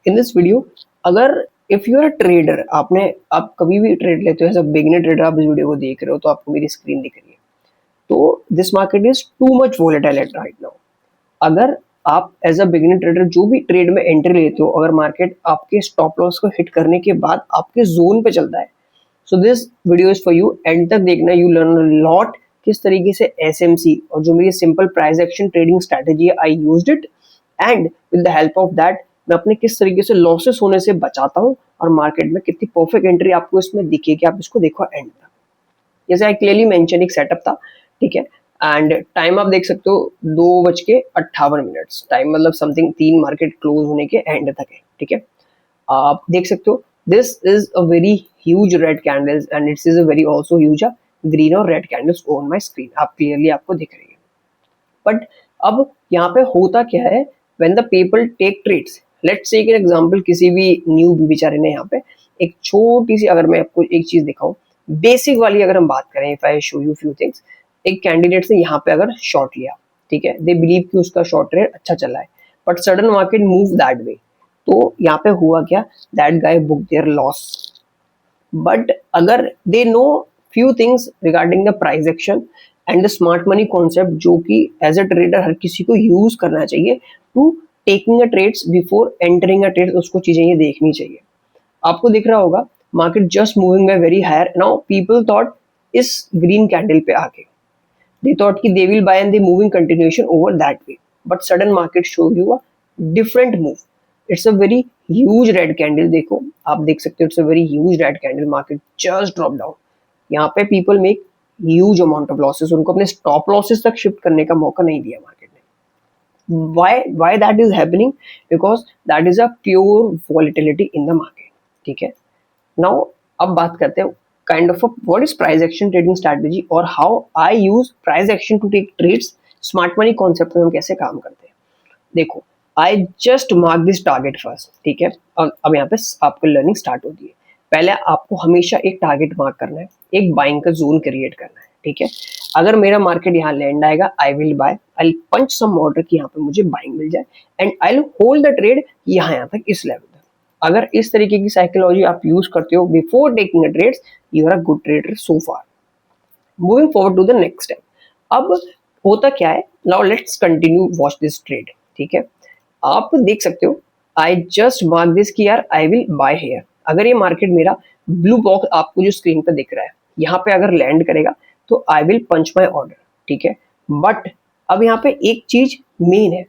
In this video, अगर if you are trader, आप कभी भी ट्रेड लेते हो एज अ बिगिनर ट्रेडर, आप इस वीडियो को देख रहे हो तो आपको मेरी स्क्रीन दिख रही है। तो this market is too much volatile at right now. अगर आप एज अ बिगिनर ट्रेडर जो भी ट्रेड में एंट्री लेते हो, अगर मार्केट आपके स्टॉप लॉस को हिट करने के बाद आपके जोन पे चलता है, so this video is for you. And तक देखना, यू लर्न लॉट किस तरीके से एसएमसी और जो मेरी simple price action trading strategy है, I used it, and with the help of that मैं अपने किस तरीके से लॉसेस होने से बचाता हूँ, और मार्केट में कितनी परफेक्ट एंट्री आपको इसमें दिखेगी। आप इसको देखो एंड तक। जैसे आई क्लियरली मेंशन, एक सेटअप था, ठीक है। एंड टाइम आप देख सकते हो 2:58 टाइम, मतलब समथिंग 3 मार्केट क्लोज होने के एंड तक है, ठीक है। आप देख सकते हो this is a very huge red candles and it's is a very also huge green और red candles on my screen. आप क्लियरली आपको दिख रही है। बट अब यहाँ पे होता क्या है, when the people take trades, let's take an example, किसी भी न्यू बेचारे ने यहाँ पे एक छोटी सी, अगर मैं आपको एक चीज दिखाऊं बेसिक वाली, अगर हम बात करें, if I show you few things, एक कैंडिडेट से यहाँ पे अगर शॉर्ट लिया, ठीक है, दे बिलीव कि उसका शॉर्ट ट्रेड अच्छा चला है, but sudden market move that way, तो यहाँ पे हुआ क्या, that guy book there loss. But अगर they know few things regarding the price action and the smart money concept, जो कि एज अ ट्रेडर हर किसी को यूज करना चाहिए to taking a trades before entering a trade, उसको चीजें ये देखनी चाहिए। आपको दिख रहा होगा market just moving by very higher, now people thought इस ग्रीन कैंडल पे आके they thought कि they will buy and they moving continuation over that way, but sudden market show you a different move. It's a very huge red candle, देखो आप देख सकते हो, it's a very huge red candle, market just drop down। यहाँ पे people make huge amount of losses, उनको अपने stop losses तक shift करने का मौका नहीं दिया मार्केट ने। why that is happening? Because that is a pure volatility in the market, ठीक है। नाउ अब बात करते हैं kind of what is price action trading strategy और how I use price action to take trades. Smart money concept में हम कैसे काम करते हैं, देखो I just mark this target first, ठीक है। अब यहाँ पे आपको लर्निंग स्टार्ट होती है। पहले आपको हमेशा एक टारगेट मार्क करना है, एक बाइंग का जोन क्रिएट करना है, ठीक है। अगर मेरा मार्केट यहाँ लैंड आएगा, I will buy, I punch some order की यहाँ पे मुझे बाइंग मिल जाए, and I will hold the trade यहाँ तक, इस लेवल। अगर इस तरीके की साइकोलॉजी आप यूज करते हो before taking a trades, you are a good trader so far. Moving forward to the next step. अब होता क्या है, now let's continue watch this trade, ठीक है। आप देख सकते हो आई जस्ट मार्क दिस कि यार आई विल बाय हियर। अगर ये मार्केट मेरा ब्लू बॉक्स आपको जो स्क्रीन पे दिख रहा है, यहाँ पे अगर लैंड करेगा तो I will punch my order, ठीक है। बट अब यहाँ पे एक चीज मेन है,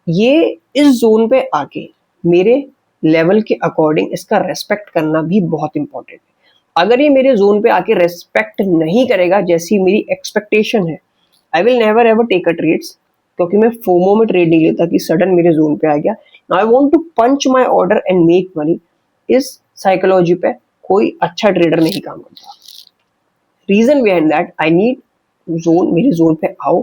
ये इस जोन पे आके मेरे लेवल के अकॉर्डिंग इसका रेस्पेक्ट करना भी बहुत इंपॉर्टेंट है। अगर ये मेरे जोन पे आके रेस्पेक्ट नहीं करेगा जैसी मेरी एक्सपेक्टेशन है, I will never ever take a trades, क्योंकि मैं फोमो में ट्रेड नहीं लेता कि सडन मेरे जोन पे आ गया, now I want to punch my order and make money. इस साइकोलॉजी पे कोई अच्छा ट्रेडर नहीं काम करता। Reason behind that, I need zone, मेरे जोन पे आओ,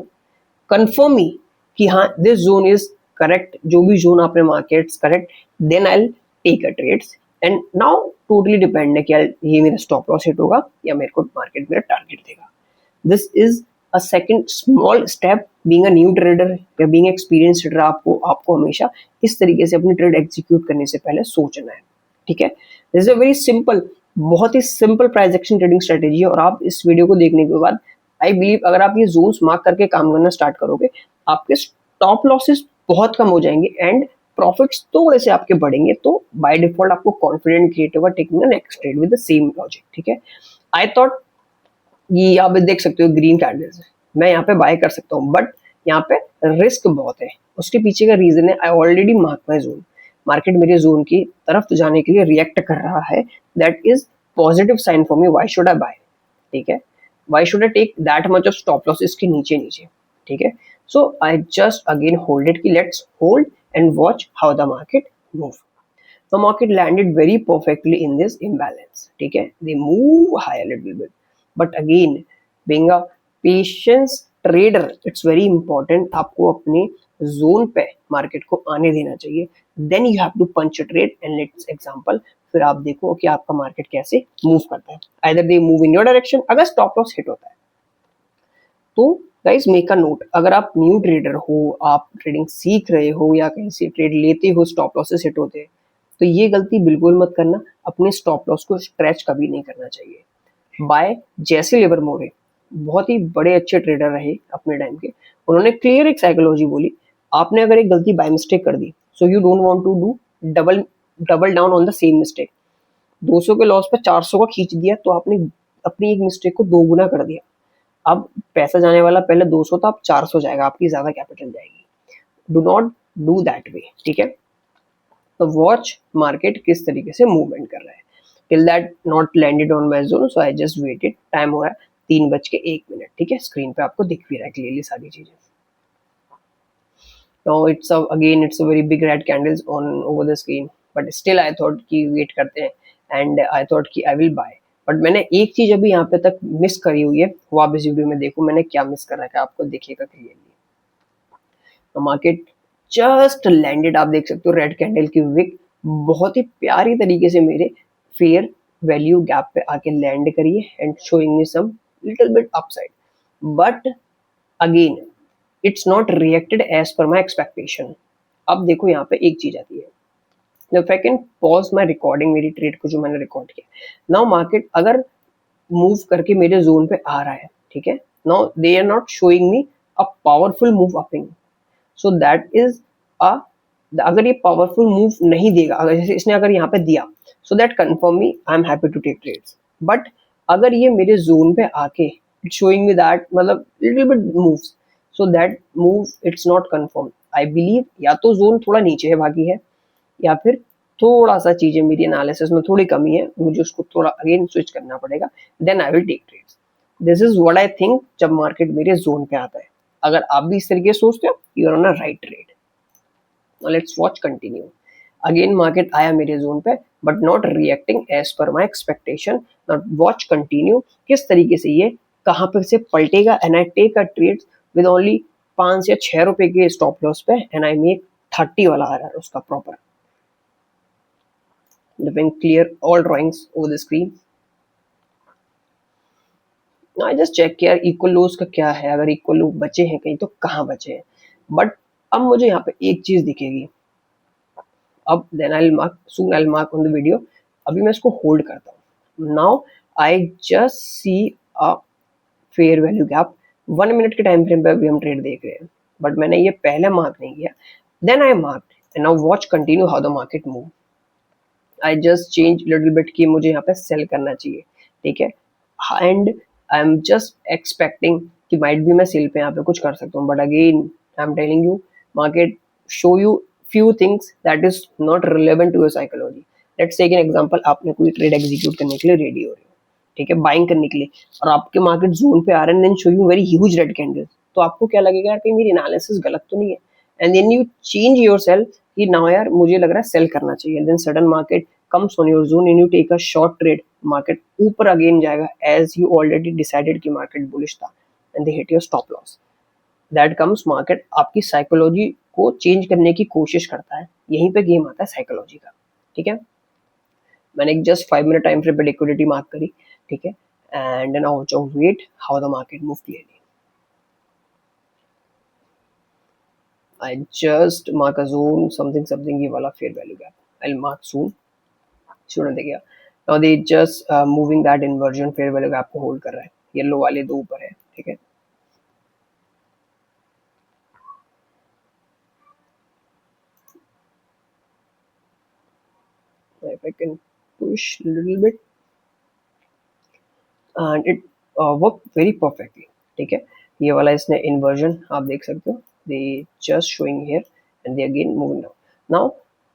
कंफर्म मी कि हाँ दिस जोन इज करेक्ट, जो भी जोन आपने markets correct, then I take a trades. And now totally depend है कि ये मेरा स्टॉप लॉस हिट होगा या मेरे को मार्केट मेरा टारगेट देगा। This is a second small step, being a new trader या बीइंग एक्सपीरियंस ट्रेडर, आपको हमेशा इस तरीके से अपनी ट्रेड एग्जीक्यूट करने से पहले सोचना है, ठीक है। This is a very simple, बहुत ही simple price action trading strategy है। और आप इस वीडियो को देखने के बाद आई बिलीव अगर आप ये जोन्स मार्क करके काम करना स्टार्ट करोगे, आपके स्टॉप लॉसेस बहुत कम हो जाएंगे एंड प्रॉफिट्स थोड़े से आपके बढ़ेंगे। तो बाय डिफॉल्ट आपको कॉन्फिडेंट क्रिएट होगा taking the next trade with the same logic, ठीक है। आई थॉट ये यहाँ पे देख सकते हो ग्रीन कैंडल्स, मैं यहाँ पे बाय कर सकता हूँ, बट यहाँ पे रिस्क बहुत है। उसके पीछे का रीजन है, I already mark my zone, market मेरे जोन की तरफ जाने के लिए रिएक्ट कर रहा है, that is positive sign for me, why should I buy, ठीक है। Why should I take that much of stop loss इसके नीचे नीचे, ठीक है। So I just again hold it कि let's hold and watch how the market move. The market landed very perfectly in this imbalance, ठीक है। They move high a little bit, but again being a patience trader, it's very important आपको अपने zone पे market को आने देना चाहिए, then you have to punch a trade and let's example, फिर आप देखो कि आपका मार्केट कैसे मूव करता है। either they move in your direction, अगर स्टॉप लॉस हिट होता है तो गाइस मेक अ नोट, अगर आप न्यू ट्रेडर हो, आप ट्रेडिंग सीख रहे हो या कहीं से ट्रेड लेते हो, स्टॉप लॉसेस हिट होते हैं, तो ये गलती बिल्कुल मत करना, अपने स्टॉप लॉस को स्ट्रेच कभी नहीं करना चाहिए। बाय जैसे लिवरमोर बहुत ही बड़े अच्छे ट्रेडर रहे अपने टाइम के, उन्होंने क्लियर एक साइकोलॉजी बोली, आपने अगर एक गलती बाय मिस्टेक कर दी, so you don't want to do double double down on the same mistake. 200 के लॉस पे 400 का खींच दिया तो आपने अपनी एक मिस्टेक को 2 गुना कर दिया। अब पैसा जाने वाला पहले 200 था, अब 400 जाएगा, आपकी ज्यादा कैपिटल जाएगी। Do not do that way, ठीक है। तो वॉच मार्केट किस तरीके से मूवमेंट कर रहा है। Till that not landed on my zone, so I just weighted. Time हो रहा है 3:01, ठीक है। स्क्रीन पे आपको दिख भी रहा है क्लियरली सारी चीजें। Now it's a very big red candles on over the screen, but still I thought कि wait करते हैं, and I thought कि I will buy। बट मैंने एक चीज अभी यहाँ पे तक मिस करी हुई है, वो आप इस वीडियो में देखो मैंने क्या मिस कर रखा है, आपको दिखेगा क्लियरली। तो मार्केट जस्ट लैंडेड, आप देख सकते हो रेड कैंडल की विक बहुत ही प्यारी तरीके से मेरे फेयर वैल्यू गैप पे आके लैंड करी है and showing me some little bit upside, but again it's not reacted as per my expectation. अब देखो यहाँ पे एक चीज आती है, if I can pause my recording, मेरी ट्रेड को जो मैंने रिकॉर्ड किया, नाउ मार्केट अगर मूव करके मेरे जोन पे आ रहा है, ठीक है, now they are not showing me a powerful move upping, so that is a, अगर ये पावरफुल मूव नहीं देगा, अगर जैसे इसने अगर यहाँ पे दिया, so that confirm me I am happy to take trades. But अगर ये मेरे जोन पे आके इट्स शोइंग मी दैट मतलब little bit moves, so that move it's not confirm. I believe या तो जोन थोड़ा नीचे है भागी है, या फिर थोड़ा सा चीजें मेरी एनालिसिस में थोड़ी कमी है, मुझे उसको थोड़ा अगेन स्विच करना पड़ेगा, then I will take trades. This is what I think जब मार्केट मेरे जोन पे आता है। अगर आप भी इस तरीके से सोचते हो, you are on a right trade. Now let's watch continue. Again market आया मेरे जोन पे, but not reacting as per my expectation. Now watch continue, किस तरीके से ये कहाँ पे से पलटेगा, and I take a trade with only 5 या 6 रुपए के स्टॉप लॉस पे, and I make 30 वाला आ रहा है उसका proper. Living clear all drawings over the screen. I just check किया इक्वल लोज का क्या है, अगर इक्वल लो बचे हैं कहीं तो कहाँ बचे हैं, बट अब मुझे यहाँ पे एक चीज दिखेगी। अब then I mark soon I mark on the video. अभी मैं इसको होल्ड करता हूँ। Now I just see a fair value gap 1 minute के टाइम फ्रेम पे अभी हम ट्रेड देख रहे हैं, बट मैंने ये पहले मार्क नहीं किया। Then I mark and now watch continue how the market move. I just change little bit कि मुझे यहाँ पे सेल करना चाहिए, ठीक है, and I am just expecting कि माइट भी मैं सेल पे यहाँ पे कुछ कर सकता हूँ, but again I am telling you market show you few things that is not relevant to your psychology. Let's take an example, आपने कोई ट्रेड एग्जीक्यूट करने के लिए रेडी हो रहे हो, ठीक है, बाइंग करने के लिए, और आपके मार्केट जोन पे आ रहे हैं, then show you very huge red candle, तो आपको क्या लगेगा यार कहीं मेरी एनालिसिस गलत तो नहीं है, and then you change yourself कि नाउ यार मुझे लग रहा है सेल करना चाहिए, then sudden market comes on your zone and you take a short trade, market ऊपर अगेन जाएगा एज यू ऑलरेडी डिसाइडेड कि मार्केट बुलिश था, and they hit your stop loss. That comes market आपकी psychology को change करने की कोशिश करता है, यहीं पे गेम आता है साइकोलॉजी का, ठीक है। मैंने एक जस्ट 5 मिनट टाइम फ्रेम पे लिक्विडिटी मार्क करी, ठीक है, and now just wait how the market move clearly. I just mark a zone something ये वाला fair value gap, I will mark soon. Student देखिए now they just moving that inversion fair value gap को hold कर रहा है, yellow वाले दो ऊपर है, ठीक है। If I can push a little bit and it work very perfectly, ठीक है। ये वाला इसने इन्वर्जन आप देख सकते हो, they just showing here and they again moving down. Now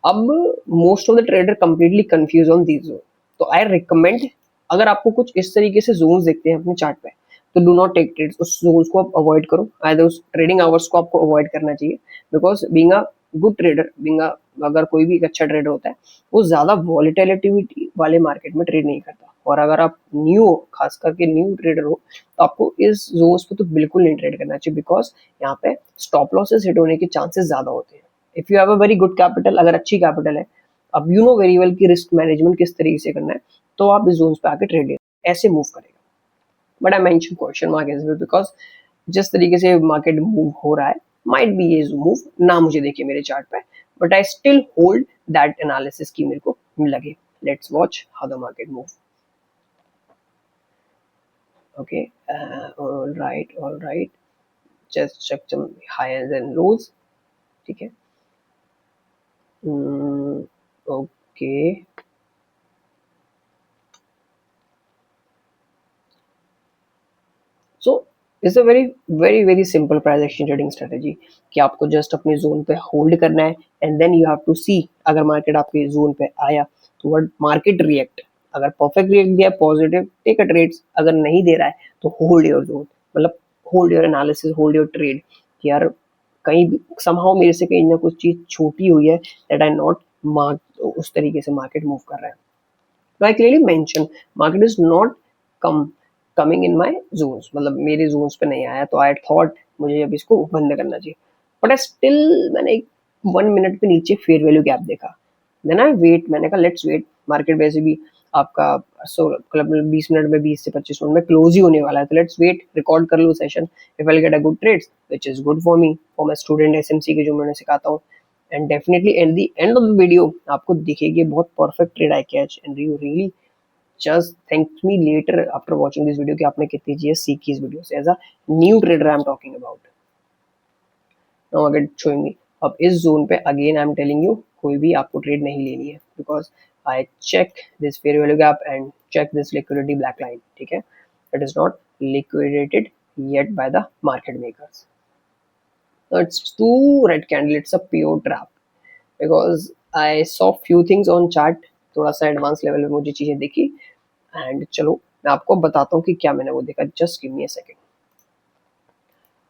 अब most of the trader completely confuse on these zone, तो आई रिकमेंड अगर आपको कुछ इस तरीके से जोन्स देखते हैं अपने चार्ट पे, तो डू नॉट टेक ट्रेड्स, उस जोन्स को आप अवॉइड करो, आइदर उस ट्रेडिंग आवर्स को आपको अवॉइड करना चाहिए, because being a good trader, being a, अगर कोई भी एक अच्छा ट्रेडर होता है वो ज्यादा वॉलेटिलिटी वाले मार्केट में ट्रेड नहीं करता, और अगर आप न्यू हो, खास करके न्यू ट्रेडर हो, तो आपको इस जोन्स पे तो बिल्कुल नहीं ट्रेड करना चाहिए, बिकॉज यहाँ पे स्टॉप लॉसेस हिट होने के चांसेस ज्यादा होते हैं। If you have a very good capital, अगर अच्छी कैपिटल है, अब यू नो वेरी वेल कि रिस्क मैनेजमेंट किस तरीके से करना है, तो आप इस जोन्स पे आके ट्रेड ऐसे मूव करेगा। But I mention question mark as well, because जिस तरीके से मार्केट मूव हो रहा है, माइट बी ये मूव ना मुझे देखिए मेरे चार्ट पे, but I still hold that analysis की मेरे को लगे. Let's watch how the market move. Okay, all right, just check some highers and lows. ठीक है, okay. So it's a very very very simple price action trading strategy कि आपको just अपने zone पे होल्ड करना है and then you have to see अगर market आपके जोन पे आया तो व्हाट मार्केट रिएक्ट. अगर परफेक्ट रिएक्ट दिया पॉजिटिव, टेक अ ट्रेड्स. अगर नहीं दे रहा है तो होल्ड योर जोन, मतलब hold your analysis, hold your trade कि यार कहीं समहाउ मेरे से कहीं ना कुछ चीज छोटी हुई है दैट आई नॉट मार्क, उस तरीके से मार्केट मूव कर रहा है. तो I clearly mention market is not come coming in my zones, मतलब मेरे जोन्स पे नहीं आया तो आई थॉट मुझे अब इसको बंद करना चाहिए. बट आई स्टिल, मैंने एक 1 मिनट पे नीचे फेयर वैल्यू गैप देखा. देन आई वेट, मैंने कहा लेट्स वेट. मार्केट वैसे भी आपका मतलब 20 मिनट में, 20 से 25 मिनट में क्लोज ही होने वाला है, तो लेट्स वेट, रिकॉर्ड कर लो session. If I get a good trades which is good for me, for my student SMC के जो मैंने सिखाता हूँ. And definitely at the end of the video आपको दिखेगी बहुत perfect trade I catch and you really just thank me later after watching this video कि आपने कितनी चीजें सीखी इस वीडियो से. As a new trader I am talking about. Now again showing me. अब इस जोन पे again I am telling you कोई भी आपको ट्रेड नहीं लेनी है because I check this fair value gap and check this liquidity black line. ठीक है, it is not liquidated yet by the market makers. So it's too red candle, it's a pure trap because I saw few things on chart. थोड़ा सा advance level में मुझे चीजें दिखी and चलो मैं आपको बताता हूँ कि क्या मैंने वो देखा. Just give me a second.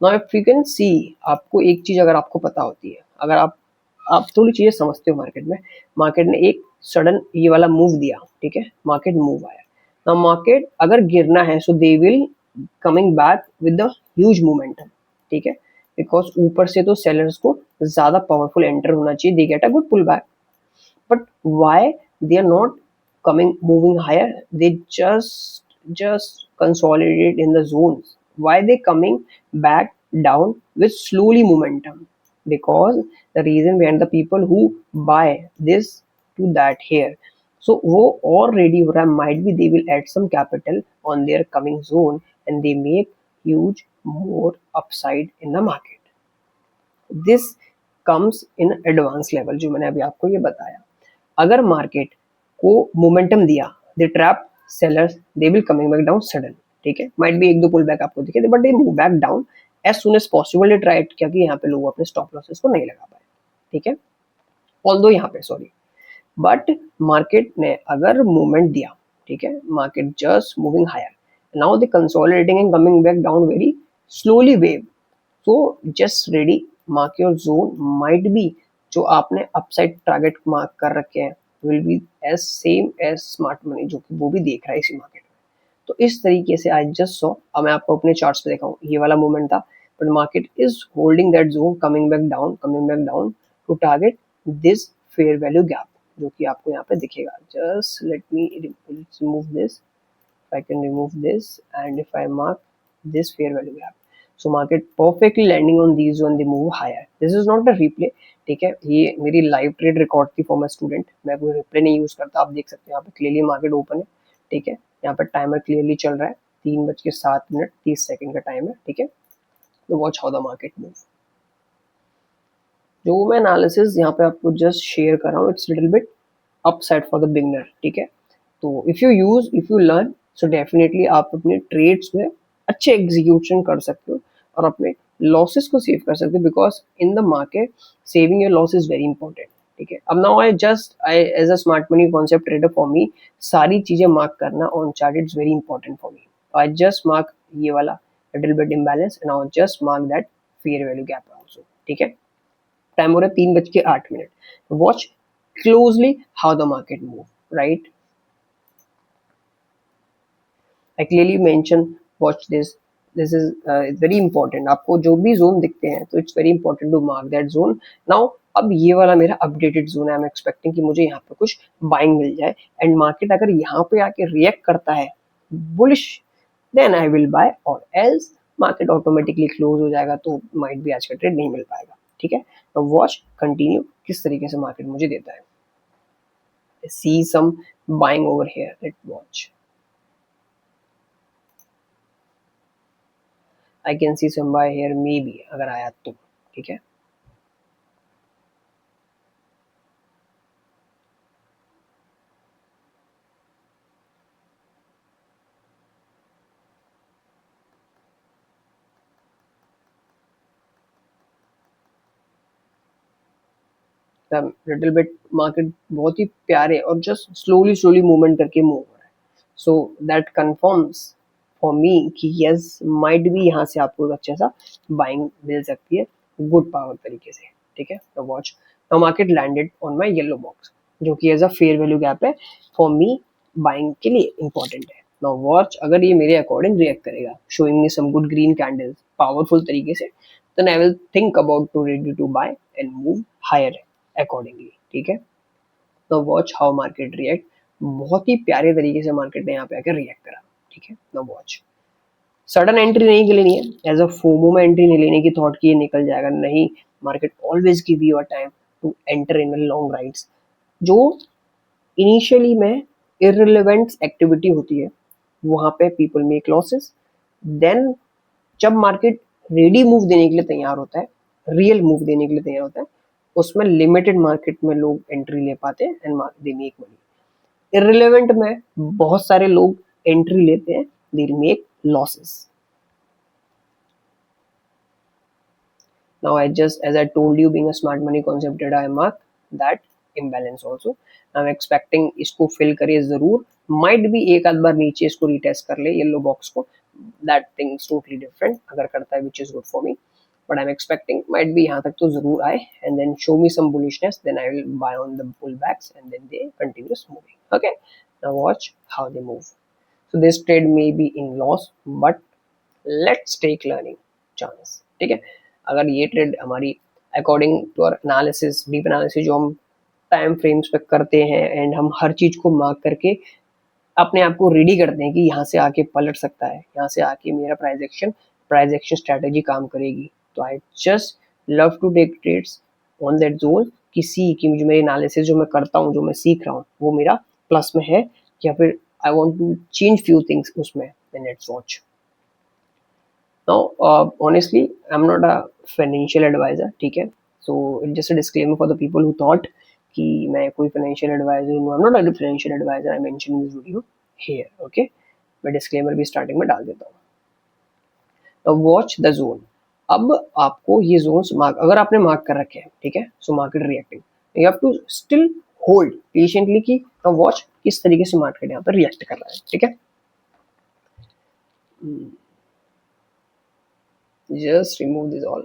Now if you can see, आपको एक चीज अगर आपको पता होती है, अगर आप थोड़ी चीजें समझते हो मार्केट में, मार्केट ने एक सडन ये वाला मूव दिया. ठीक है, मार्केट मूव आया. नाउ मार्केट अगर गिरना है so they will coming back with the huge momentum. ठीक है, बिकॉज ऊपर से तो सेलर्स को ज्यादा पावरफुल एंटर होना चाहिए, they get a good pull back. But why they are not coming moving higher? They just consolidate in the zones. Why they coming back down with slowly momentum? Because the reason behind the people who buy this to that here, so वो already हो रहा है, might be they will add some capital on their coming zone and they make huge more upside in the market. This comes in advance level, जो मैंने अभी आपको ये बताया. अगर मार्केट को मोमेंटम दिया, they trap sellers, they will coming back down sudden. ठीक है, माइट बी एक दो पुल बैक आपको दिखे but they move back down as soon as possible. They try किया कि यहाँ पे लोग अपने स्टॉप लॉसेस को नहीं लगा पाए. ठीक है, ऑल्दो यहाँ पे सॉरी, बट मार्केट ने अगर मूवमेंट दिया, ठीक है, market just moving higher, now they consolidating and coming back down very slowly wave. तो just ready, mark your zone. Might be जो आपने अपसाइड टारगेट मार्क कर रखे हैं will be as same as smart money, जो कि वो भी देख रहा है इसी मार्केट में. तो इस तरीके से आई जस्ट सॉ, अब मैं आपको अपने चार्ट्स पे दिखाऊं, ये वाला मूवमेंट था but market is holding that zone, coming back down to target this fair value gap, जो कि आपको यहाँ पे दिखेगा. Just let me remove this. I can remove this and if I mark this fair value gap, so market perfectly landing on these when they move higher. This is not a replay. ठीक है, ये मेरी live trade record थी for my student, मैं कोई replay नहीं use करता. आप देख सकते हैं यहाँ पे क्लियरली मार्केट ओपन है. ठीक है, यहाँ पर टाइमर क्लियरली चल रहा है, 3:07:30 का टाइम है. ठीक है, तो watch how the market move. जो मैं एनालिसिस यहाँ पे आपको जस्ट शेयर कर रहा हूँ, it's little bit upside for the beginner. ठीक है, तो if you learn, so definitely आप अपने ट्रेड्स में अच्छे एग्जीक्यूशन कर सकते हो और अपने लॉसेस को सेव कर सकते हो, because in the market saving your loss is very important. ठीक है, अब now I as a smart money concept trader, for me सारी चीजें मार्क करना on chart it's very important for me. I just mark ये वाला little bit imbalance and I just mark that fair value gap also. ठीक है, time हो रहा है 3:08. Watch closely how the market move. Right, I clearly mention, watch this. This is very important. आपको जो भी जोन दिखते हैं तो it's very important to mark that zone. Now अब ये वाला मेरा अपडेटेड जोन है. आई एम एक्सपेक्टिंग कि मुझे यहाँ पे कुछ बाइंग मिल जाए एंड मार्केट अगर यहाँ पे आके रिएक्ट करता है bullish, then I will buy, और एल्स मार्केट ऑटोमेटिकली क्लोज हो जाएगा तो माइट भी आज का ट्रेड नहीं मिल पाएगा. ठीक है, तो वॉच कंटिन्यू किस तरीके से मार्केट मुझे देता है. See some buying over here. Let's watch. I can see some buy here maybe अगर आया तो. ठीक है. लिटिल बिट मार्केट बहुत ही प्यारे और जस्ट स्लोली मूवमेंट करके मूव हो रहा है. So that confirms for me कि यस माइट भी यहाँ से आपको एक अच्छा सा बाइंग मिल सकती है गुड पावर तरीके से. ठीक है. The watch the market landed on my yellow box जो कि as a fair value gap है फॉर मी बाइंग के लिए इंपॉर्टेंट है. नाउ वॉच अगर ये मेरे अकॉर्डिंग रिएक्ट करेगा showing me some good green candles powerful तरीके से then I will think about to ready to buy and move higher accordingly. ठीक है. तो वॉच हाउ मार्केट रिएक्ट. बहुत ही प्यारे तरीके से मार्केट ने यहाँ पे आकर रिएक्ट करा. ठीक है. नो वॉच सडन एंट्री नहीं लेनी है एज अ फोमो में एंट्री नहीं लेने की थॉट की ये निकल जाएगा नहीं. Market always give you a time to enter in long rides जो इनिशियली में इररिलेवेंट एक्टिविटी होती है वहां पे पीपल मेक लॉसेस. देन जब मार्केट रेडी मूव देने के लिए तैयार होता है रियल मूव देने के लिए तैयार होता है उसमें लिमिटेड मार्केट में लोग एंट्री ले पाते हैं and they make money. Irrelevant में बहुत सारे लोग एंट्री लेते हैं they make losses. Now I just, as I told you, being a smart money concept data, I mark that imbalance also. I'm expecting इसको fill करे जरूर. Might be एक आध बार नीचे इसको retest कर ले yellow box को. That thing is totally different. अगर करता है which is good for me. But I'm expecting might be यहाँ तक तो जरूर आए and then show me some bullishness. Then I will buy on the pullbacks and then they continue moving. Okay. Now watch how they move. So this trade may be in loss, but let's take learning chance. ठीक है. अगर ये trade हमारी according to our analysis deep analysis जो हम time frames पे करते हैं एंड हम हर चीज को मार्क करके अपने आप को रेडी करते हैं कि यहाँ से आके पलट सकता है यहाँ से आके मेरा प्राइस एक्शन स्ट्रेटेजी काम करेगी तो I just love to take trades on that zone कि मुझे मेरी एनालिसिस जो मैं करता हूँ जो मैं सीख रहा हूँ वो मेरा प्लस में है या फिर I want to change few things उसमें. Let's watch. Now, honestly, I'm not a financial advisor. ठीक है. So it's just a disclaimer for the people who thought कि मैं कोई financial advisor हूँ. I'm not a financial advisor. I mentioned in this video here. Okay. मैं disclaimer भी starting में डाल देता हूँ. Now watch the zone. अब आपको ये zones mark अगर आपने mark कर रखे हैं ठीक है so market reacting you have to still hold patiently कि now watch किस तरीके से market यहाँ पर react कर रहा है. ठीक है. Just remove this all.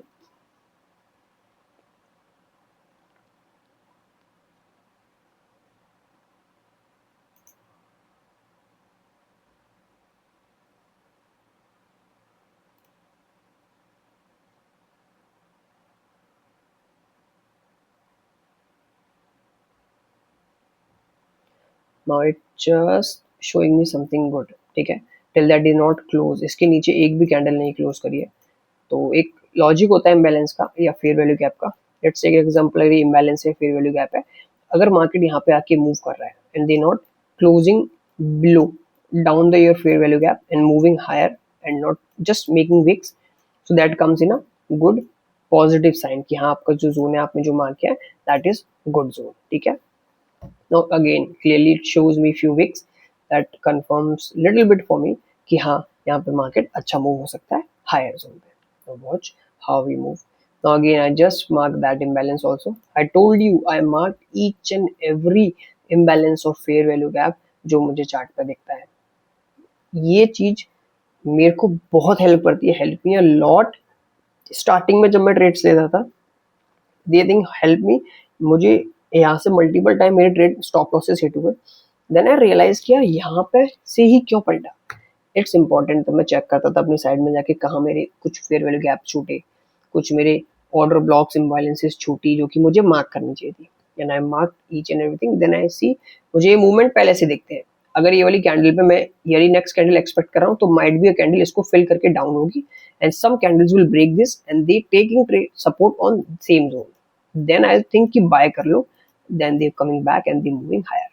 Now it just showing me something good. ठीक है. Till that is not close. इसके नीचे एक भी कैंडल नहीं क्लोज करी है तो एक लॉजिक होता है इम्बैलेंस का या फेयर वैल्यू गैप का. लेट्स टेक एग्जांपल इम्बैलेंस है फेयर वैल्यू गैप है. अगर मार्केट यहाँ पे आके मूव कर रहा है and they not closing below down the your fair value gap and moving higher and not just making wicks so that comes in a good positive sign कि हाँ आपका जो जोन है आपने जो मार्क किया है दैट इज गुड जोन. ठीक है. Now again clearly it shows me few wicks that confirms little bit for me कि हाँ यहाँ पे मार्केट अच्छा मूव हो सकता है हायर जोन पे. So watch how we move. Now again I just mark that imbalance also. I told you I marked each and every imbalance of fair value gap जो मुझे चार्ट पे दिखता है. ये चीज मेरे को बहुत हेल्प करती है. Help me a lot. Starting में जब मैं ट्रेड्स लेता था दे थिंक हेल्प मी. मुझे यहाँ से मल्टीपल टाइम मेरे ट्रेड स्टॉप लॉसेस हिट हुए. देन आई रियलाइज किया यहाँ पे से ही क्यों पलटा. It's important. तो मैं चेक करता था अपनी साइड में जाके कहाँ मेरे कुछ फेयर वैल्यू गैप छूटे कुछ मेरे ऑर्डर ब्लॉक्स इम्बैलेंसेस छूटी जो कि मुझे मार्क करनी चाहिए थी. And I mark each and everything. Then I see मुझे ये मूवमेंट पहले से दिखते हैं. अगर ये वाली कैंडल पे मैं ये नेक्स्ट कैंडल एक्सपेक्ट कर रहा हूँ तो माइट बी अ कैंडल इसको फिल करके डाउन होगी and some candles will break this and they taking support on same zone. Then I think कि बाय कर लो, then they coming back and they moving higher.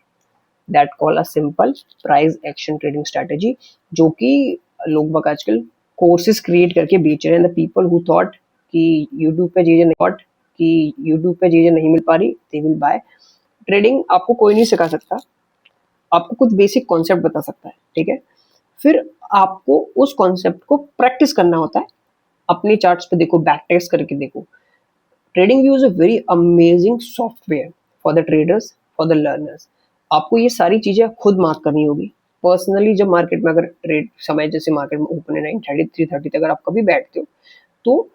That call a simple price action trading strategy, जो कि लोग बाग आजकल courses create करके बेच रहे हैं। द पीपल हु थॉट कि यूट्यूब पे चीजें नहीं मिल पा रही, दे विल बाय। ट्रेडिंग आपको कोई नहीं सिखा सकता, आपको कुछ बेसिक कॉन्सेप्ट बता सकता है, ठीक है। फिर आपको उस कॉन्सेप्ट को प्रैक्टिस करना होता है, अपने चार्ट्स पे देखो, बैक टेस्ट करके देखो। Trading view is a very amazing software for the traders, for the learners. आपको ये सारी चीजें खुद मार्क करनी होगी। पर्सनली जब मार्केट में अगर ट्रेड समय जैसे मार्केट में ओपन है 9:30 3:30 तक अगर आप कभी बैठते हो, तो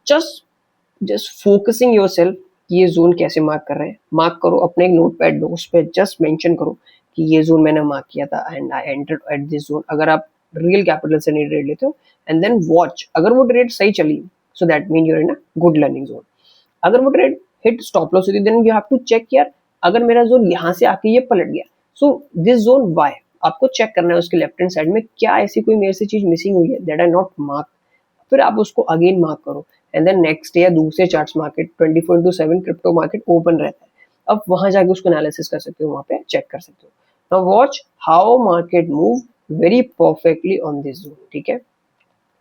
just just focusing your self, ये जोन कैसे मार्क कर रहे हैं, मार्क करो, अपने एक नोट पैड लो, उस पर जस्ट मेंशन करो कि ये जोन मैंने मार्क किया था and I entered at this zone. अगर आप रियल कैपिटल से नहीं ट्रेड लेते हो, एंड देन वॉच, अगर वो ट्रेड सही चली, so that mean you're in a good learning zone. अगर वो ट्रेड हिट स्टॉप लॉस हुई, then you have to check यार, अगर मेरा जोन यहाँ से आके ये पलट गया, सो दिस जोन वाई, आपको चेक करना है उसके लेफ्ट हैंड साइड में क्या ऐसी कोई मेरे से चीज मिसिंग हुई है दैट आई नॉट मार्क। फिर आप उसको अगेन मार्क करो, एंड देन नेक्स्ट डे या दूसरे charts market 24/7 crypto market open रहता है, अब वहां जाके उसको एनालिसिस कर सकते हो, वहां पे चेक कर सकते हो। Now watch how market move very perfectly on this zone, ठीक है।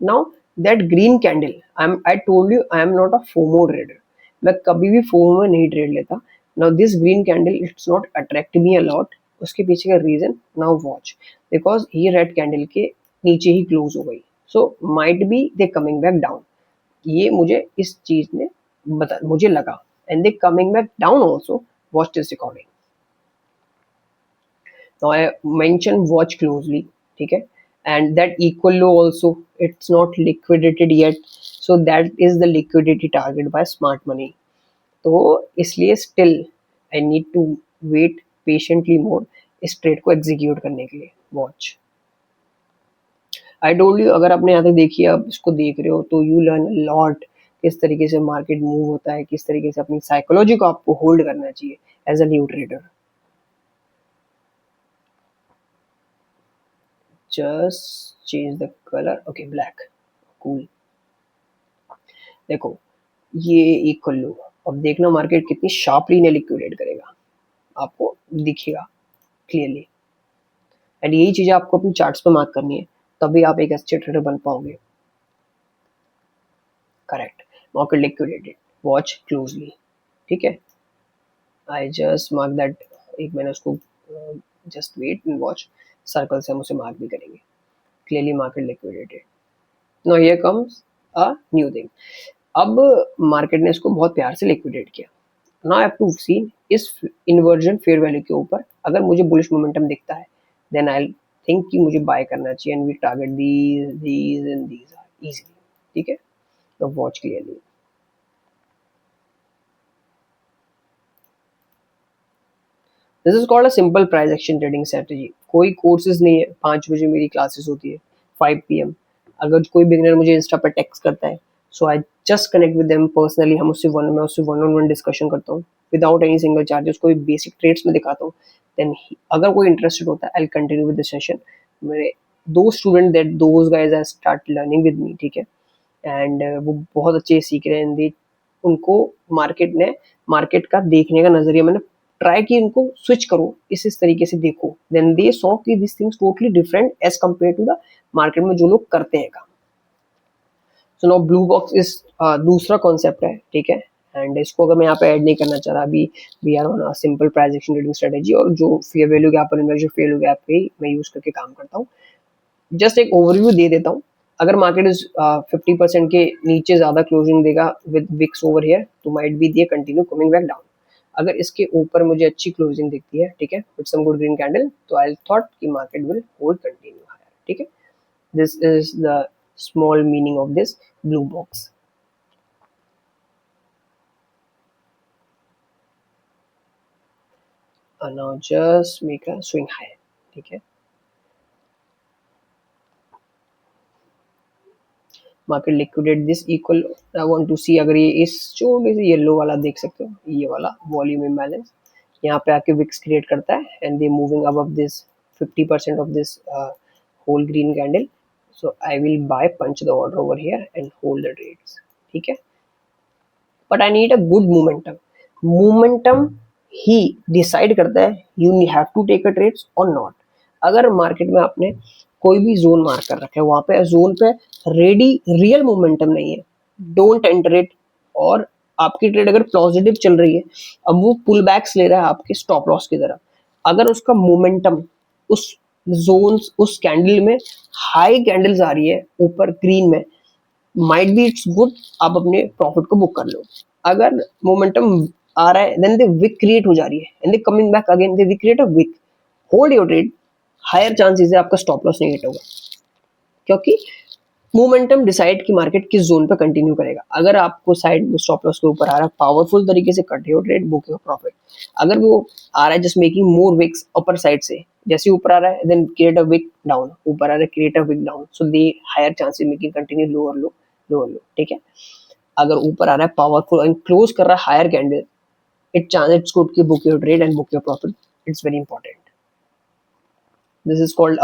Now that green candle, I told you I am not a FOMO trader, मैं कभी भी फोमो में नहीं ट्रेड लेता। Now this green candle it's not attract me a lot, उसके पीछे का रीजन, नाउ वॉच, बिकॉज ये रेड कैंडल के नीचे ही क्लोज हो गई, so might be they coming back down. ये मुझे इस चीज ने मुझे लगा, and they coming back down also, watch this recording. Now I mention watch closely, ठीक है, and that equal low also it's not liquidated yet, so that is the liquidity target by smart money. तो इसलिए still I need to wait patiently more इस trade को execute करने के लिए। Watch, I told you, अगर आपने यहाँ तक देखी, आप इसको देख रहे हो, तो यू लर्न लॉट, किस तरीके से मार्केट मूव होता है, किस तरीके से अपनी साइकोलॉजी को आपको होल्ड करना चाहिए as a new trader. just change the color, okay, black, cool। देखो ये एक कर लो, अब देखना मार्केट कितनी शार्पली ने लिक्विडेट करेगा, आपको दिखेगा क्लियरली। एंड यही चीजें आपको अपनी चार्ट्स पे मार्क करनी है, तभी आप एक अच्छे ट्रेडर बन पाओगे। Correct, market liquidated, watch closely, ठीक है। आई जस्ट मार्क दैट, एक मैंने उसको just wait and watch, circle से हम उसे मार्क भी करेंगे, clearly market liquidated. Now here comes a new thing, अब मार्केट ने इसको बहुत प्यार से लिक्विडेट किया। Now I have to see इस इन्वर्जन फेयर वैल्यू के ऊपर अगर मुझे बुलिश मोमेंटम दिखता है, देन आई थिंक कि मुझे बाय करना चाहिए, and we target these and these are easily, ठीक है। तो watch clearly, this is called a simple price action trading strategy. कोई कोर्सेज नहीं है, 5 बजे मेरी क्लासेस होती है, 5 PM। अगर कोई बिगनर मुझे इंस्टा पर टेक्स्ट करता है, so I just connect with them personally, मैं उससे वन ऑन वन डिस्कशन करता हूँ विदाउट एनी सिंगल चार्जेस, कोई बेसिक ट्रेड्स में दिखाता हूँ। देन अगर कोई इंटरेस्टेड होता है, I continue with the session. मेरे दो student that those guys are start learning with me, ठीक है, एंड वो बहुत अच्छे सीख रहे हैं। उनको मार्केट का देखने का नजरिया मैंने ट्राई की, इनको स्विच करो, इस तरीके से देखो, देन दे सॉ कि this things totally different as compare to the market में जो लोग करते हैं काम। सो नाउ ब्लू बॉक्स इस दूसरा कॉन्सेप्ट है, ठीक है, एंड इसको अगर मैं यहाँ पे ऐड नहीं करना चाह रहा, अभी we are on simple price action trading strategy, और जो फेयर वैल्यू गैप और इन्वर्जन फेयर वैल्यू गैप पे मैं यूज करके काम करता हूँ। जस्ट एक ओवरव्यू दे देता हूँ। अगर मार्केट इज 50% के नीचे ज्यादा क्लोजिंग देगा विद विक्स ओवर हियर, तो माइट बी दिए कंटिन्यू कमिंग बैक डाउन। अगर इसके ऊपर मुझे अच्छी क्लोजिंग दिखती है, ठीक है, with some good green candle, तो आई थॉट कि market will hold continue higher, ठीक है। This is the small meaning of this blue box. Now just make a swing higher, ठीक है। Market liquidate this equal, I want to see, अगर ये इस छोटे से येलो वाला देख सकते हो, ये वाला वॉल्यूम इम्बैलेंस यहाँ पे आके विक्स क्रिएट करता है, and they moving above this 50% of this whole green candle, so I will buy punch the order over here and hold the trades, ठीक है। But I need a good momentum. Momentum ही decide करता है you have to take a trades और not. अगर market में आपने कोई भी जोन मार्क कर रखा है, वहां पे जोन पे रेडी रियल मोमेंटम नहीं है, डोंट एंटर इट. और आपकी ट्रेड अगर पॉजिटिव चल रही है, अब वो पुल बैक्स ले रहा है आपके स्टॉप लॉस की तरफ, अगर उसका मोमेंटम उस जोन उस कैंडल में हाई कैंडल्स आ रही है ऊपर ग्रीन में, माइट बी इट्स गुड, आप अपने प्रॉफिट को बुक कर लो. अगर मोमेंटम आ रहा है देन द विक क्रिएट हो जा रही है and they coming back again, they create a wick, hold your trade. Higher chances है आपका स्टॉप लॉस नहीं हिट होगा, क्योंकि मोमेंटम डिसाइड की मार्केट किस जोन पे कंटिन्यू करेगा. अगर आपको साइड स्टॉप लॉस के ऊपर आ रहा है, पावरफुल तरीके से cut your trade, book your profit. अगर वो आ रहा है just making more wicks upper side से, जैसे ऊपर आ रहा है then create a wick down, ऊपर आ रहा है create a wick down, so they higher chances making continue lower low lower low. ठीक है. अगर ऊपर आ रहा है पावरफुल एंड क्लोज कर रहा है हायर कैंडल, इट्स गुड की book your trade and book your profit. It's very important. This is called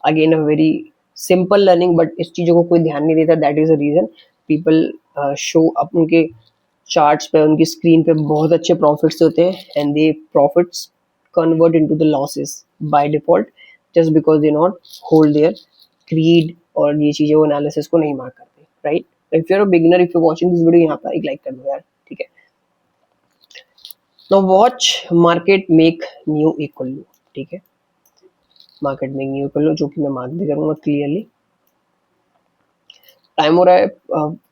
again a very simple learning, but इस चीज़ों को कोई ध्यान नहीं देता. That is the reason people show up उनके चार्ट्स पे, उनकी स्क्रीन पे बहुत अच्छे प्रॉफिट्स होते हैं and they profits convert into the losses by default, just because they not hold their creed और ये चीज़ें वो एनालिसिस को नहीं मार्क करते. Right. If you are a beginner, if you watching this video, यहाँ पर एक लाइक कर दो यार. ठीक है. Now watch market make new equal low. ठीक है. मार्केट में न्यू कर लो, जो कि मैं मार्क भी करूंगा क्लियरली. टाइम हो रहा है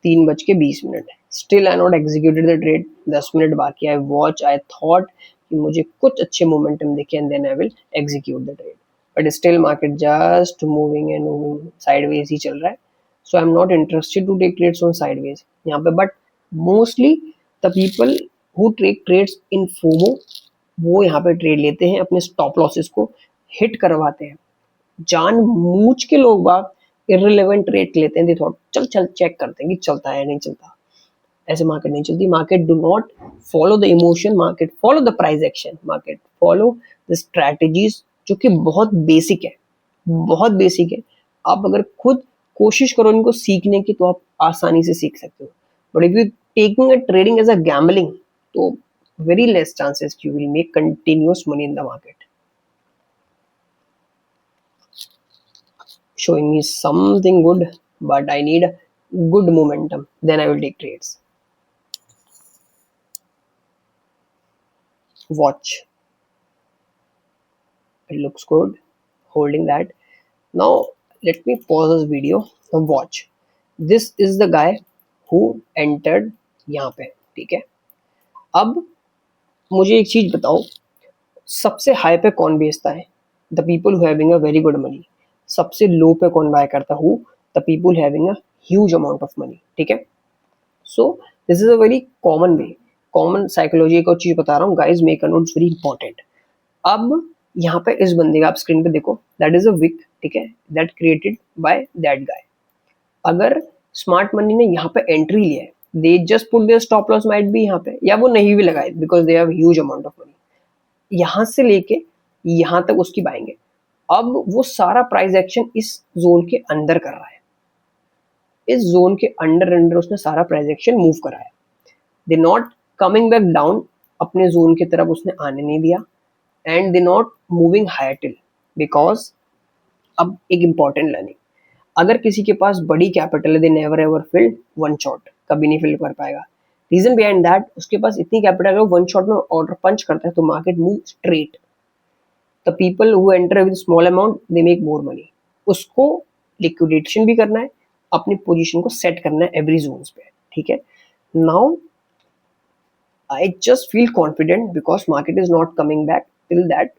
3:20. Still I not executed the trade. 10 minute बाकी. आई वॉच, आई थॉट कि मुझे कुछ अच्छे मोमेंटम दिखे and then I will execute the trade, but still market just moving and moving, sideways ही चल रहा है. So I am not interested to take trades on sideways यहाँ पे. But mostly the people who take trades in FOMO, वो यहाँ पे trade लेते हैं, अपने स्टॉप लॉसेस को हिट करवाते हैं. जान मूझ के लोग बाग इररिलेवेंट रेट लेते हैं. दे थॉट चल चल चेक करते हैं कि चलता है या नहीं चलता. ऐसे मार्केट नहीं चलती. Market do not follow the emotion, market follow the price action, market follow the strategies, जो कि बहुत बेसिक है, बहुत बेसिक है. आप अगर खुद कोशिश करो इनको सीखने की, तो आप आसानी से सीख सकते हो. But if you taking a trading as a gambling, तो very less chances you will make continuous money in the market. Showing me something good, but I need good momentum. Then I will take trades. Watch. It looks good. Holding that. Now let me pause this video. Now watch. This is the guy who entered यहाँ पे. ठीक है. अब मुझे एक चीज बताओ, सबसे हाई पे कौन बेचता है? The people who having a very good money. सबसे लो पे कौन बाय करता हूँ? The people having a huge amount of money. ठीक है. सो this is a very common way, common psychology को चीज बता रहा हूँ guys, make a notes very important. अब यहाँ पे इस बंदे का आप स्क्रीन पे देखो, दैट इज अ विक. ठीक है. That created by that guy. अगर स्मार्ट मनी ने यहाँ पे एंट्री लिया है, they just put their stop loss might be यहाँ पे, या वो नहीं भी लगाए because they have huge amount of money. यहाँ से लेके यहाँ तक उसकी बाएंगे. अब वो सारा प्राइस एक्शन इस जोन के अंदर कर रहा है. इस जोन के अंडर अंडर उसने सारा प्राइस एक्शन मूव करा है. They not coming back down, अपने जोन की तरफ उसने आने नहीं दिया. And they not moving higher till, because अब एक इंपॉर्टेंट लर्निंग, अगर किसी के पास बड़ी कैपिटल है, they never ever field one shot, कभी नहीं फिल कर पाएगा. रीजन बिहाइंड दैट, उसके पास इतनी कैपिटल है, वन शॉट में ऑर्डर पंच करता है तो market move straight. The people who enter with small amount they make more money. उसको लिक्विडेशन भी करना है, अपनी पोजीशन को सेट करना है एवरी जोन्स पे. ठीक है. Now I just feel confident because market is not coming back till that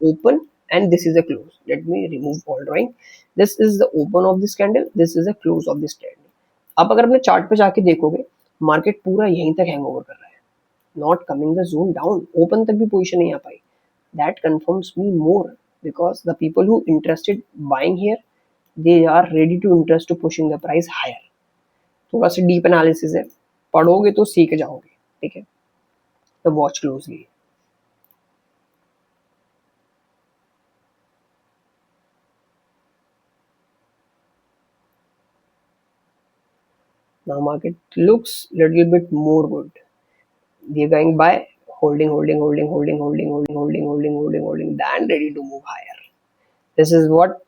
open, and this is a close. Let me remove all drawing. This is the open of this candle. This is the close of this candle. आप अगर अपने chart पे जाके देखोगे, market पूरा यहीं तक hang over कर रहा है, not coming the zone down. Open तक भी पोजीशन नहीं आ पाई. That confirms me more, because the people who interested buying here, they are ready to interest to pushing the price higher. थोड़ा सा डीप एनालिसिस है, पढ़ोगे तो सीख जाओगे. ठीक है. तो watch closely. Now market looks little bit more good. They're going by holding, then ready to move higher. This is what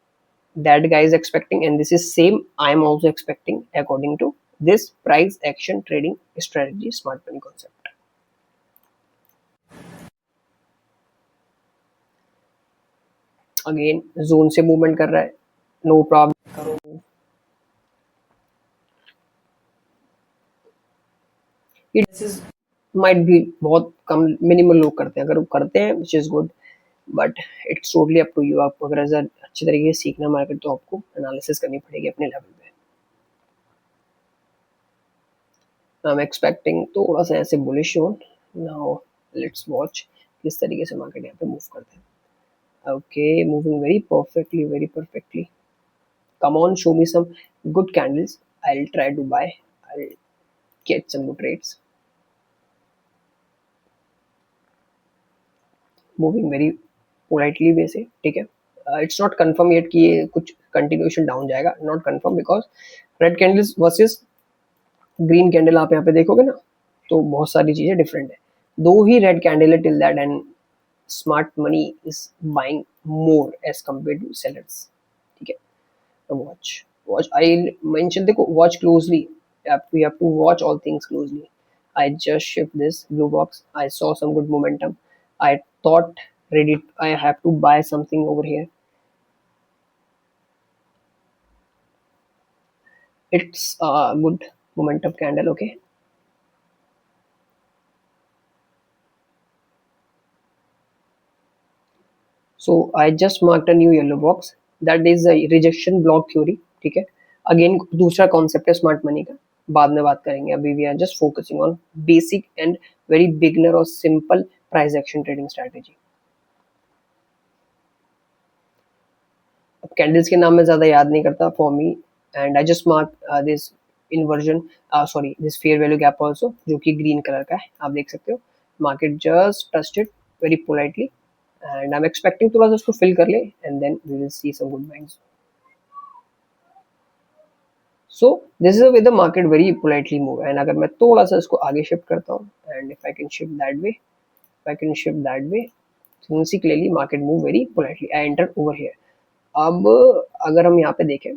that guy is expecting, and this is same I am also expecting according to this price action trading strategy smart money concept. Again zone से movement कर रहा है, no problem करो। ये dishes might भी बहुत कम minimal लोग करते हैं, अगर वो करते हैं which is good, but it's totally up to you. आपको अगर अच्छी तरीके से सीखना मार्केट तो आपको एनालिसिस करनी पड़ेगी अपने लेवल पे। आई एम एक्सपेक्टिंग थोड़ा सा ऐसे bullish zone. Now let's watch किस तरीके से मार्केट यहाँ पे मूव करते हैं। Okay, moving very perfectly. Come on, show me some good candles. I'll try to buy. I'll get some good trades. Moving very politely वैसे, ठीक है। इट्स नॉट कंफर्म येट कि ये कुछ कंटिन्यूएशन डाउन जाएगा, not confirm, because red candles versus green candle आप यहाँ पे देखोगे ना, तो बहुत सारी चीजें डिफरेंट है। दो ही रेड कैंडल है till that, and smart money is buying more as compare to sellers, ठीक है। watch I mentioned, देखो watch closely, we have to watch all things closely. I just shift this blue box, I saw some good momentum, I thought ready, I have to buy something over here. It's a good momentum candle, okay. So I just marked a new yellow box, that is a rejection block theory, ठीक है। Again दूसरा concept है smart money का, बाद में बात करेंगे, अभी we are just focusing on basic and very beginner और simple price action trading strategy. अब कैंडल्स के नाम मैं ज़्यादा याद नहीं करता for me, and I just mark this inversion, sorry this fair value gap also, जो कि ग्रीन कलर का है, आप देख सकते हो। Market just touched it very politely, and I am expecting थोड़ा सा उसको फिल कर ले, and then we will see some good buyings. So this is the way the market very politely move, and अगर मैं थोड़ा सा इसको आगे शिफ्ट करता हूँ, and if I can shift that way, if I can shift that way, so you can see clearly market move very politely. I entered over here. अब अगर हम यहाँ पे देखें,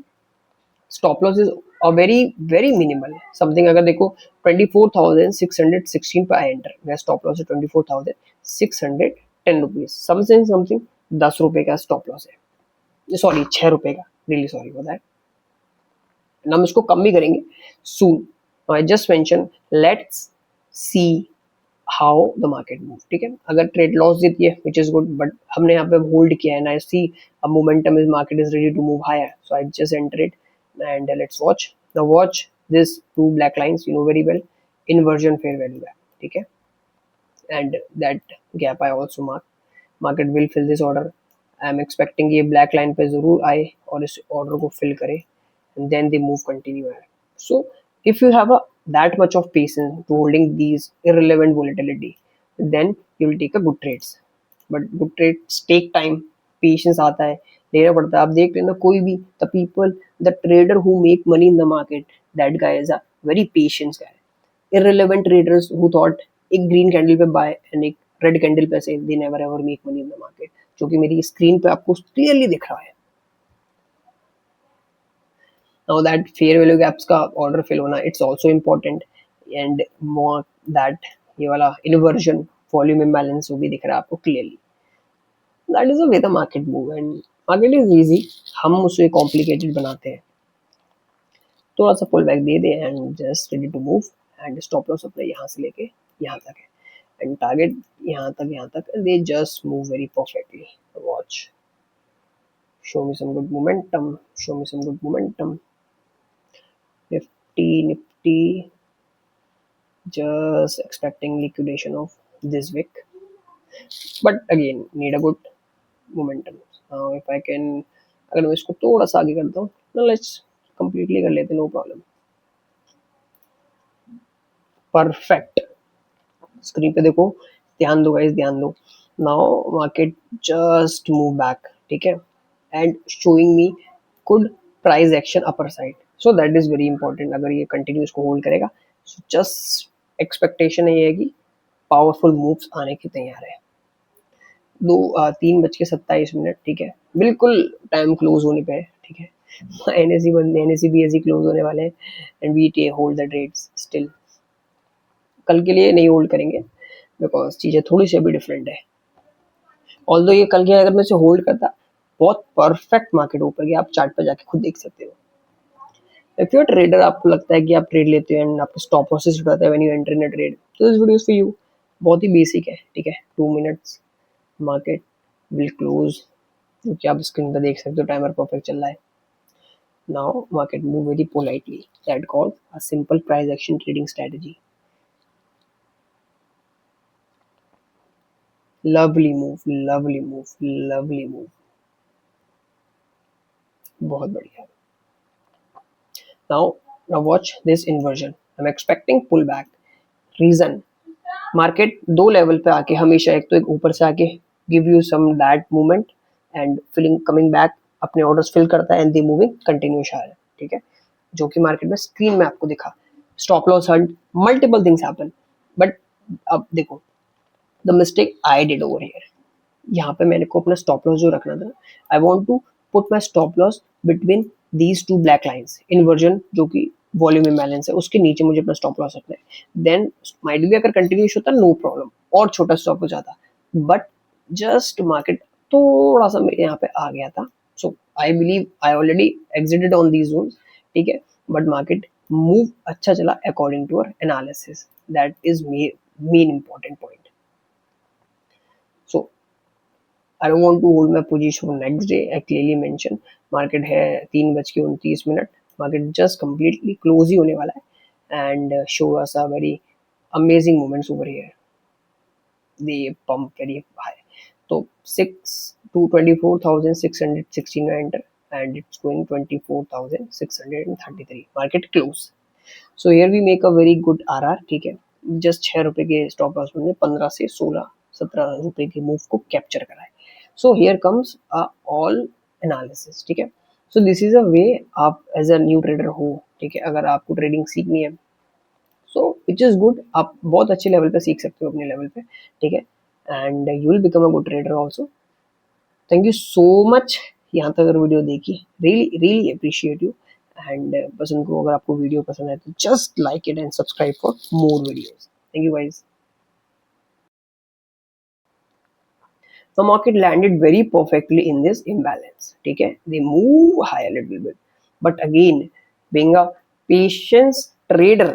stop loss is a very minimal something. अगर देखो 24,616 पे I enter, मेरा स्टॉप लॉस है 24,610 रुपीज, समथिंग 10 रुपए का स्टॉप लॉस है, सॉरी 6 रुपए का, रियली सॉरी फॉर दैट। हम इसको कम भी करेंगे soon. I just mention let's see how the market move, ठीक है। अगर ट्रेड लॉस देती है विच इज गुड, बट हमने यहाँ पे होल्ड किया है, I see a momentum is market is ready to move higher, so I just enter it, and let's watch the watch this two black lines, you know very well, inversion fair value है, ठीक है। And that gap I also mark, market will fill this order. I am expecting ये black line पे जरूर आए और इस order को फिल करे, and then they move continue ahead. So if you have a that much of patience to holding these irrelevant volatility, then you will take a good trades. But good trades take time, patience आता है, लेना पड़ता है। आप देख लेना कोई भी the people, the trader who make money in the market, that guy is a very patient guy. Irrelevant traders who thought एक green candle पे buy and एक red candle पे sell, they never ever make money in the market, जो कि मेरी screen पे आपको clearly दिख रहा है। now that fair value gaps का order fill होना it's also important, and more that ये वाला inversion volume imbalance वो भी दिख रहा है आपको clearly। that is the way the market move, and market is easy, हम उसे complicated बनाते हैं। थोड़ा सा pull back they they and just ready to move, and stop loss अपने यहाँ से लेके यहाँ तक है, and target यहाँ तक they just move very perfectly। watch, show me some good momentum, nifty just expecting liquidation of this wick, but again need a good momentum। now if I can, अगर मैं इसको थोड़ा सा आगे करता हूँ, ना लेट्स कंप्लीटली कर लेते, नो प्रॉब्लम। परफेक्ट, स्क्रीन पे देखो, ध्यान दो गाइस, ध्यान दो। Now market just move back, ठीक है, and showing me good price action upper side. So that is very important. अगर ये कंटिन्यू इसको होल्ड करेगा, सो जस्ट एक्सपेक्टेशन ये है कि पावरफुल मूव्स आने के तैयार है। 3:27 ठीक है, बिल्कुल टाइम क्लोज होने पे है, ठीक है। एनएससी बंद, एनएससी बीएससी क्लोज होने वाले हैं and we hold the trades still. कल के लिए नहीं होल्ड करेंगे बिकॉज चीज़ें थोड़ी सी अभी डिफरेंट है। ऑल्दो ये कल के अगर मैं इसे होल्ड करता, बहुत परफेक्ट मार्केट ऊपर गया, आप चार्ट पर जाके खुद देख सकते हो। इफ यू ट्रेडर, आपको लगता है कि आप ट्रेड लेते हो एंड आपको स्टॉप लॉसेस उठाता है when you enter in a trade, तो this video is for you. बहुत ही बेसिक है, ठीक है। 2 मिनट्स मार्केट विल क्लोज, जो कि आप स्क्रीन पर देख सकते हो, टाइमर परफेक्ट चल रहा है। Now market move very politely, that called a simple price action trading strategy. Lovely move, lovely move, lovely move, बहुत बढ़िया। Now watch this inversion, I am expecting pull back. Reason, market दो level पे आके हमेशा, एक तो एक ऊपर से आके give you some that movement and filling coming back, अपने ऑर्डर्स फिल करता है एंड दे मूविंग कंटिन्यूस है, ठीक है। जो कि मार्केट में स्क्रीन में आपको दिखा, stop loss Hunt, multiple things happen. But अब देखो, the mistake I did over here, यहाँ पे मैंने को अपना स्टॉप लॉस जो रखना था, I want to put my stop loss between these two black lines. Inversion जो कि वॉल्यूम इम्बैलेंस है, उसके नीचे मुझे अपना स्टॉप लॉस रखना है। देन माइट भी अगर कंटिन्यूस होता नो प्रॉब्लम, और छोटा स्टॉप हो जाता, बट जस्ट मार्केट थोड़ा सा मेरे यहाँ पे आ गया था। So I believe I already exited on these zone, ठीक है। बट मार्केट मूव अच्छा चला according to our analysis, that is main important point. So I don't want to hold my position for next day. I clearly mention market है 3:29, market just completely close ही होने वाला है and show us a very amazing moments over here. They pump very high. तो 24,616 में enter and it's going 24,633. Market close. So here we make a very good RR, ठीक है। Just 6 रुपए के stop loss में 15 से 16-17 रुपए के मूव को कैप्चर करा है। So here comes all analysis, ठीक है। सो दिस इज अ वे, आप एज अ न्यू ट्रेडर हो, ठीक है, अगर आपको ट्रेडिंग सीखनी है, सो विच इज़ गुड, आप बहुत अच्छे लेवल पे सीख सकते हो अपने लेवल पे, ठीक है। And you will become a good trader also. Thank you so much, यहाँ तक अगर वीडियो देखी, really really appreciate you. And पसंद को, अगर आपको वीडियो पसंद है तो just like it and subscribe for more videos. Thank you guys. The market landed very perfectly in this imbalance, ठीक है। They move high a little bit, but again, being a patience trader,